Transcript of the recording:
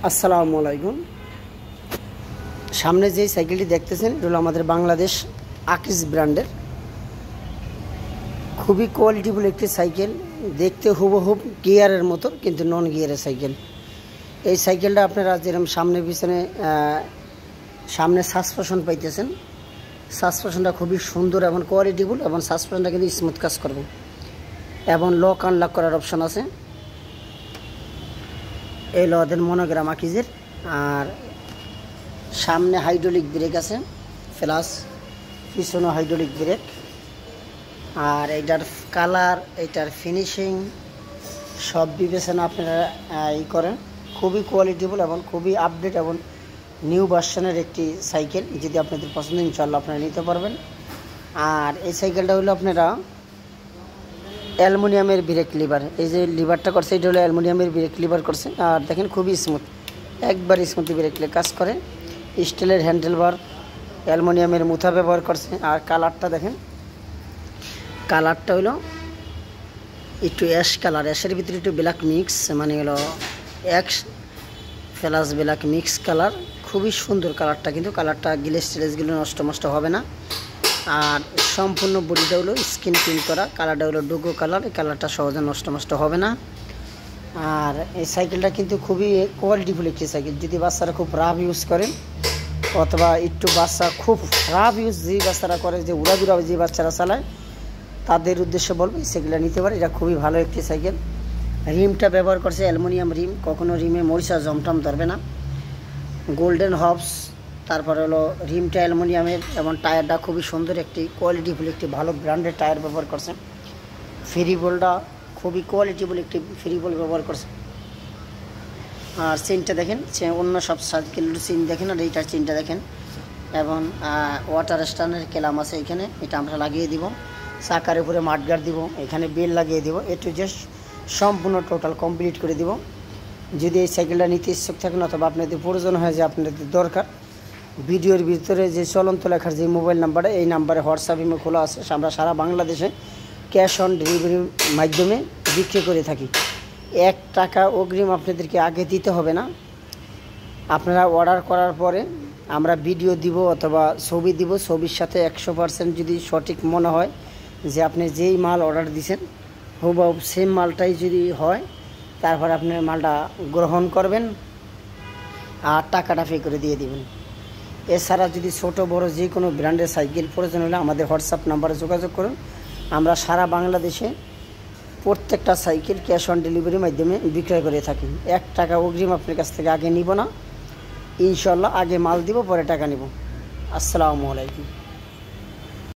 আসসালামু আলাইকুম। সামনে যে সাইকেলটি দেখতেছেন এটা হলো আমাদের বাংলাদেশ আকিজ ব্র্যান্ডের খুবই কোয়ালিটিফুল একটি সাইকেল। দেখতে হুবহুব গিয়ারের মতো, কিন্তু নন গিয়ারের সাইকেল। এই সাইকেলটা আপনারা যেরকম সামনে পিছনে সামনে সাসপেনশন পাইতেছেন, সাসপেনশনটা খুবই সুন্দর এবং কোয়ালিটিফুল, এবং সাসপেনশনটা কিন্তু স্মুথ কাজ করবে, এবং লক আনলক করার অপশন আছে। এই হলো ওদের মনোগ্রাম আকিজের। আর সামনে হাইড্রোলিক ব্রেক আছে, প্লাস পিছনে হাইড্রোলিক ব্রেক। আর এইটার কালার, এইটার ফিনিশিং সব বিবেচনা আপনারা করেন। খুবই কোয়ালিটিফুল এবং খুবই আপডেট এবং নিউ ভার্সনের একটি সাইকেল। যদি আপনাদের পছন্দ, ইনশাআল্লাহ আপনারা নিতে পারবেন। আর এই সাইকেলটা হলো আপনারা অ্যালুমিনিয়ামের ব্রেক লিভার, এই যে লিভারটা করছে এটা হলো অ্যালুমিনিয়ামের ব্রেক লিভার করছে। আর দেখেন খুবই স্মুথ, একবার স্মুথ ব্রেক কাজ করে। স্টিলের হ্যান্ডেলবার, অ্যালুমিনিয়ামের মুথা ব্যবহার করছে। আর কালারটা দেখেন, কালারটা হলো একটু অ্যাশ কালার, অ্যাশের ভিতরে একটু ব্ল্যাক মিক্স, মানে হলো ash plus black mix colour. খুবই সুন্দর কালারটা, কিন্তু কালারটা গ্লেস টেলেসগুলো নষ্ট হবে না। আর সম্পূর্ণ বডিটা হলো স্কিন প্রিন্ট করা, কালারটা হলো ডুগো কালার। এই কালারটা সহজে নষ্ট হবে না। আর এই সাইকেলটা কিন্তু খুবই কোয়ালিটিফুল একটি সাইকেল। যদি বাচ্চারা খুব রাফ ইউজ করেন, অথবা একটু বাচ্চা খুব রাফ ইউজ যে বাচ্চারা করে, যে উড়াদুরা যে বাচ্চারা চালায়, তাদের উদ্দেশ্যে বলবো এই সাইকেলটা নিতে পারে। এটা খুবই ভালো একটি সাইকেল। রিমটা ব্যবহার করছে অ্যালুমিনিয়াম রিম, কখনো রিমে মরিচা জমটম ধরবে না। গোল্ডেন হবস, তারপরে হলো রিমটা অ্যালুমিনিয়ামের, এবং টায়ারটা খুবই সুন্দর একটি কোয়ালিটিফুল একটি ভালো ব্র্যান্ডের টায়ার ব্যবহার করছে। ফ্রি বলটা খুবই কোয়ালিটিফুল একটি ফ্রি বল ব্যবহার করছে। আর চেনটা দেখেন, অন্য সব সাইকেলের চেন দেখেন, আর এইটার চেনটা দেখেন। এবং ওয়াটার স্ট্যান্ডের কেলাম আছে এখানে, এটা আমরা লাগিয়ে দিব। চাকার উপরে মাঠগার্ড দিব, এখানে বেল লাগিয়ে দিব। একটু জাস্ট সম্পূর্ণ টোটাল কমপ্লিট করে দিব। যদি এই সাইকেলটা নিতে ইচ্ছুক থাকেন, অথবা আপনাদের প্রয়োজন হয়, যে আপনাদের দরকার, ভিডিওর ভিতরে যে চলন্ত লেখার যে মোবাইল নাম্বারে, এই নাম্বারে হোয়াটসঅ্যাপ ইমো খোলা আছে। আমরা সারা বাংলাদেশে ক্যাশ অন ডেলিভারির মাধ্যমে বিক্রি করে থাকি। 1 টাকা অগ্রিম আপনাদেরকে আগে দিতে হবে না। আপনারা অর্ডার করার পরে আমরা ভিডিও দিব অথবা ছবি দিব। ছবির সাথে 100% যদি সঠিক মনে হয় যে আপনি যেই মাল অর্ডার দিয়েছেন হুবহু সেম মালটাই যদি হয়, তারপর আপনি মালটা গ্রহণ করবেন আর টাকাটা পে করে দিয়ে দিবেন। এছাড়া যদি ছোট বড় যে কোনো ব্র্যান্ডের সাইকেল প্রয়োজন হলে আমাদের হোয়াটসঅ্যাপ নাম্বারে যোগাযোগ করুন। আমরা সারা বাংলাদেশে প্রত্যেকটা সাইকেল ক্যাশ অন ডেলিভারির মাধ্যমে বিক্রয় করে থাকি। 1 টাকা অগ্রিম আপনার কাছ থেকে আগে নিব না, ইনশাল্লাহ। আগে মাল দিব, পরে টাকা নিব। আসসালামু আলাইকুম।